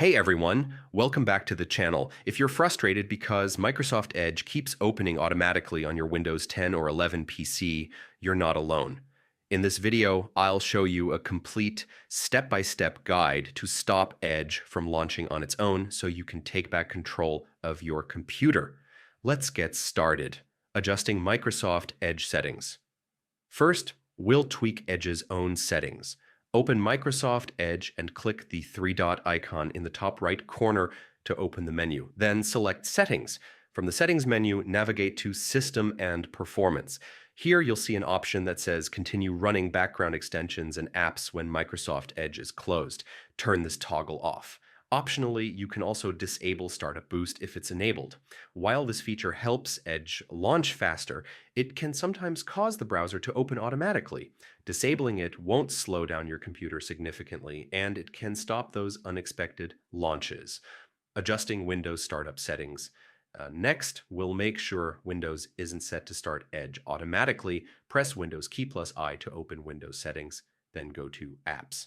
Hey everyone, welcome back to the channel. If you're frustrated because Microsoft Edge keeps opening automatically on your Windows 10 or 11 PC, you're not alone. In this video, I'll show you a complete step-by-step guide to stop Edge from launching on its own so you can take back control of your computer. Let's get started. Adjusting Microsoft Edge settings. First, we'll tweak Edge's own settings. Open Microsoft Edge and click the three-dot icon in the top right corner to open the menu. Then select Settings. From the Settings menu, navigate to System and Performance. Here you'll see an option that says Continue running background extensions and apps when Microsoft Edge is closed. Turn this toggle off. Optionally, you can also disable Startup Boost if it's enabled. While this feature helps Edge launch faster, it can sometimes cause the browser to open automatically. Disabling it won't slow down your computer significantly, and it can stop those unexpected launches. Adjusting Windows startup settings. Next, we'll make sure Windows isn't set to start Edge automatically. Press Windows key plus I to open Windows settings, then go to Apps.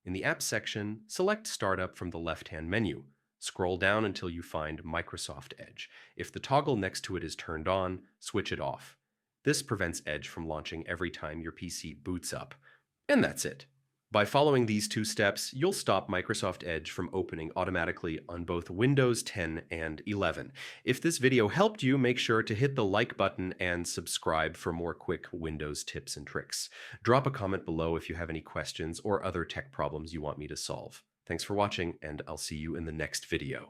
In the Apps section, select Startup from the left-hand menu. Scroll down until you find Microsoft Edge. If the toggle next to it is turned on, switch it off. This prevents Edge from launching every time your PC boots up. And that's it. By following these two steps, you'll stop Microsoft Edge from opening automatically on both Windows 10 and 11. If this video helped you, make sure to hit the like button and subscribe for more quick Windows tips and tricks. Drop a comment below if you have any questions or other tech problems you want me to solve. Thanks for watching, and I'll see you in the next video.